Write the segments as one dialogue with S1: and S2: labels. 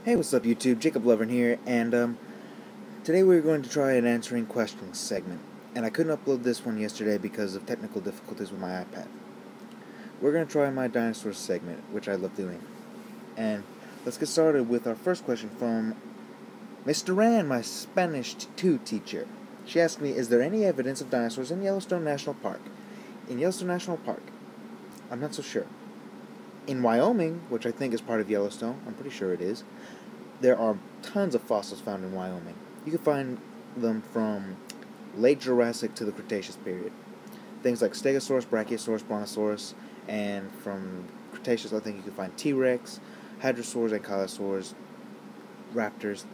S1: Hey, what's up YouTube? Jacob Lovern here, and today we're going to try an answering questions segment. And I couldn't upload this one yesterday because of technical difficulties with my iPad. We're going to try my dinosaurs segment, which I love doing. And let's get started with our first question from Miss Duran, my Spanish 2 teacher. She asked me, is there any evidence of dinosaurs in Yellowstone National Park? In Yellowstone National Park, I'm not so sure. In Wyoming, which I think is part of Yellowstone, I'm pretty sure it is, there are tons of fossils found in Wyoming. You can find them from late Jurassic to the Cretaceous period. Things like Stegosaurus, Brachiosaurus, Brontosaurus, and from Cretaceous I think you can find T-Rex, Hadrosaurs, Ankylosaurs, raptors,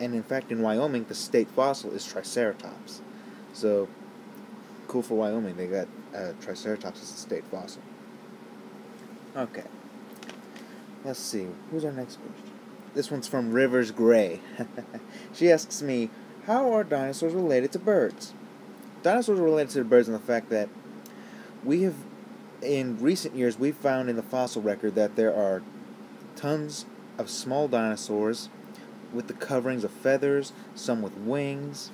S1: and in fact in Wyoming the state fossil is Triceratops. So, cool for Wyoming, they got Triceratops as a state fossil. Okay. Let's see, who's our next question? This one's from Rivers Gray. She asks me, how are dinosaurs related to birds? Dinosaurs are related to birds in the fact that in recent years, we've found in the fossil record that there are tons of small dinosaurs with the coverings of feathers, some with wings,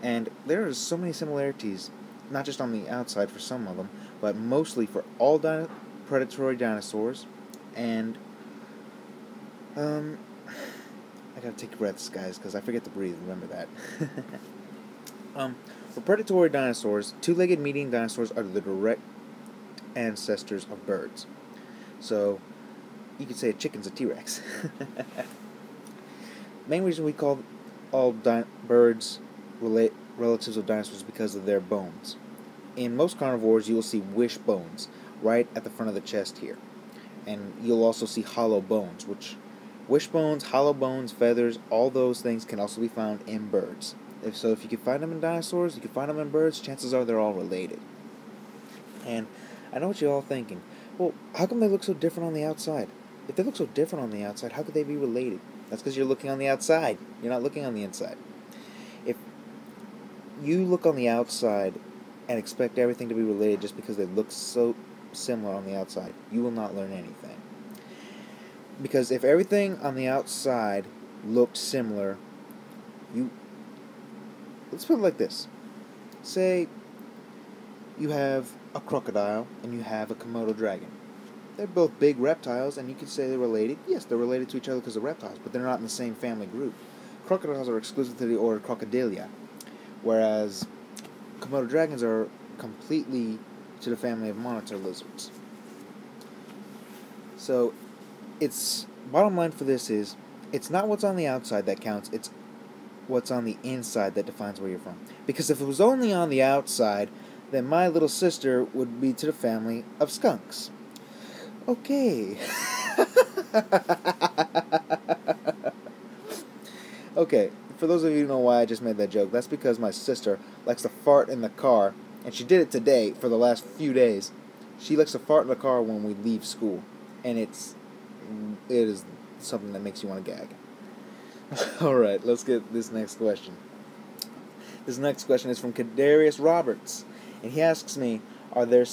S1: and there are so many similarities, not just on the outside for some of them, but mostly for all predatory dinosaurs. And I gotta take breaths, guys, because I forget to breathe. Remember that. For predatory dinosaurs, two-legged median dinosaurs are the direct ancestors of birds. So, you could say a chicken's a T-Rex. Main reason we call all birds relatives of dinosaurs is because of their bones. In most carnivores, you will see wishbones right at the front of the chest here. And you'll also see hollow bones, which wishbones, hollow bones, feathers, all those things can also be found in birds. If you can find them in dinosaurs, you can find them in birds, chances are they're all related. And I know what you're all thinking. Well, how come they look so different on the outside? If they look so different on the outside, how could they be related? That's because you're looking on the outside. You're not looking on the inside. If you look on the outside and expect everything to be related just because they look so similar on the outside, you will not learn anything. Because if everything on the outside looked similar, let's put it like this. Say you have a crocodile and you have a Komodo dragon. They're both big reptiles, and you could say they're related. Yes, they're related to each other because they're reptiles, but they're not in the same family group. Crocodiles are exclusive to the order Crocodilia, whereas Komodo dragons are completely to the family of monitor lizards. So, bottom line for this is, it's not what's on the outside that counts, it's what's on the inside that defines where you're from. Because if it was only on the outside, then my little sister would be to the family of skunks. Okay. Okay, for those of you who know why I just made that joke, that's because my sister likes to fart in the car, and she did it today for the last few days. She likes to fart in the car when we leave school, and it is something that makes you want to gag. Alright, let's get this next question. This next question is from Kadarius Roberts, and he asks me, are there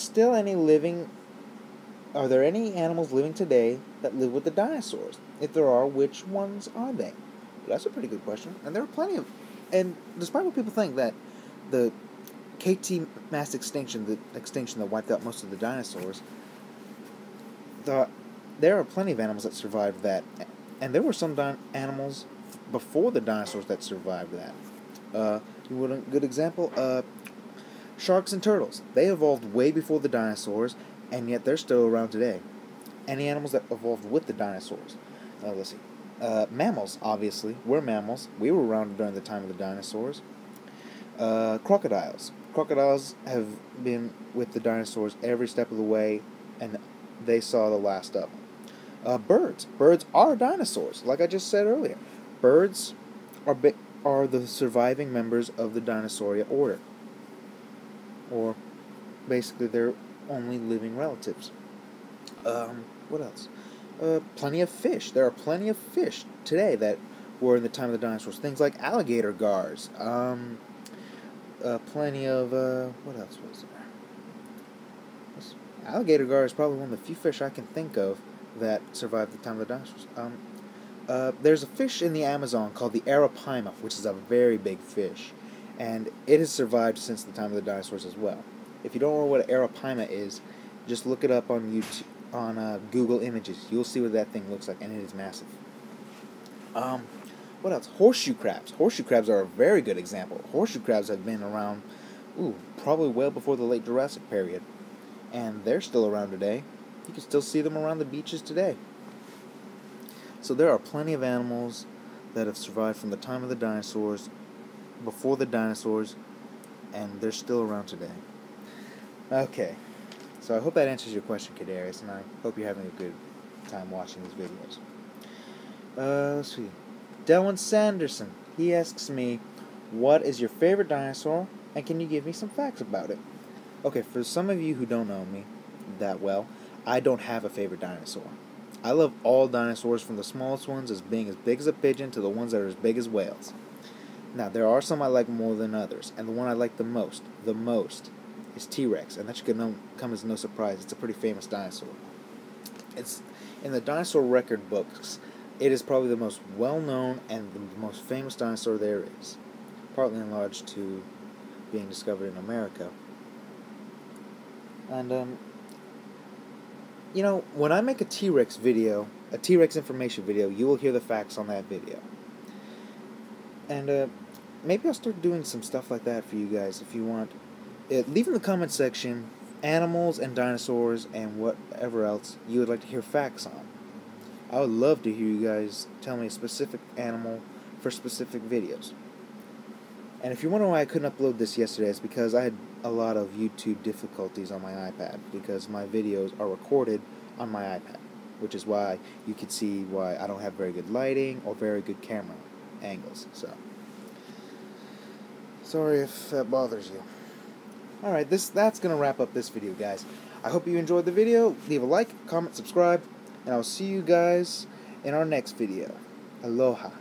S1: any animals living today that live with the dinosaurs? If there are, which ones are they? That's a pretty good question, and there are plenty of, and despite what people think that the KT mass extinction, the extinction that wiped out most of the dinosaurs, there are plenty of animals that survived that, and there were some animals before the dinosaurs that survived that. A good example, sharks and turtles. They evolved way before the dinosaurs, and yet they're still around today. Any animals that evolved with the dinosaurs? Let's see. Mammals, obviously. We're mammals. We were around during the time of the dinosaurs. Crocodiles. Crocodiles have been with the dinosaurs every step of the way, and they saw the last of them. Birds. Birds are dinosaurs, like I just said earlier. Birds are the surviving members of the Dinosauria order. Or, basically, they're only living relatives. What else? Plenty of fish. There are plenty of fish today that were in the time of the dinosaurs. Things like alligator gars. Plenty of, what else was there? Alligator gar is probably one of the few fish I can think of that survived the time of the dinosaurs. There's a fish in the Amazon called the arapaima, which is a very big fish, and it has survived since the time of the dinosaurs as well. If you don't know what an arapaima is, just look it up on YouTube, on Google Images. You'll see what that thing looks like, and it is massive. What else? Horseshoe crabs. Horseshoe crabs are a very good example. Horseshoe crabs have been around, probably well before the late Jurassic period, and they're still around today. You can still see them around the beaches today. So there are plenty of animals that have survived from the time of the dinosaurs, before the dinosaurs, and they're still around today. Okay, so I hope that answers your question, Kadarius, and I hope you're having a good time watching these videos. Let's see. Delwyn Sanderson, he asks me, what is your favorite dinosaur, and can you give me some facts about it? Okay, for some of you who don't know me that well, I don't have a favorite dinosaur. I love all dinosaurs, from the smallest ones as big as a pigeon to the ones that are as big as whales. Now, there are some I like more than others, and the one I like the most, is T-Rex, and that should come as no surprise. It's a pretty famous dinosaur. It's in the dinosaur record books. It is probably the most well-known and the most famous dinosaur there is, partly in large to being discovered in America. And, you know, when I make a T-Rex video, a T-Rex information video, you will hear the facts on that video. And, maybe I'll start doing some stuff like that for you guys if you want. Leave in the comment section animals and dinosaurs and whatever else you would like to hear facts on. I would love to hear you guys tell me a specific animal for specific videos. And if you wonder why I couldn't upload this yesterday, it's because I had a lot of YouTube difficulties on my iPad, because my videos are recorded on my iPad, which is why you can see why I don't have very good lighting or very good camera angles. So, sorry if that bothers you. Alright, that's going to wrap up this video, guys. I hope you enjoyed the video. Leave a like, comment, subscribe, and I'll see you guys in our next video. Aloha.